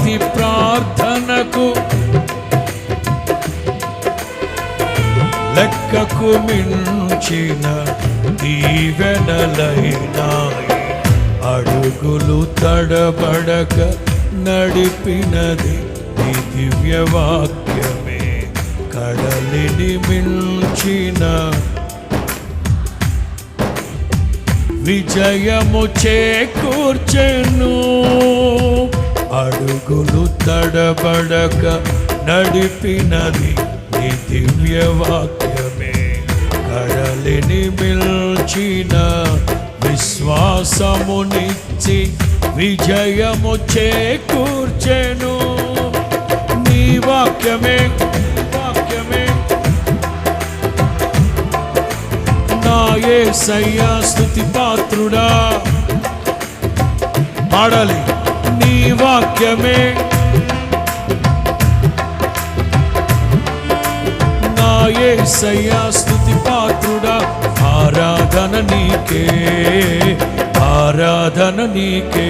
ప్రతి ప్రార్థనకు లెక్కకు మించిన దీవెనలైనాయి. అడుగులు తడబడక నడిపినది నీ దివ్యవాక్యమే. కడలిని మించిన విజయము చేకూర్చెను. అడుగులు తడబడక నడిపినది నీ దివ్యవాక్యమే. కడలిని మిల్చిన విశ్వాసమునిచ్చి విజయము చేకూర్చెను. నీ వాక్యమే నా యేసయ్యా స్తుతి పాత్రుడా. పాడాలి. నీ వాక్యమే నా యేసయ్యా స్తుతి పాత్రుడా. ఆరాధన నీకే, ఆరాధన నీకే.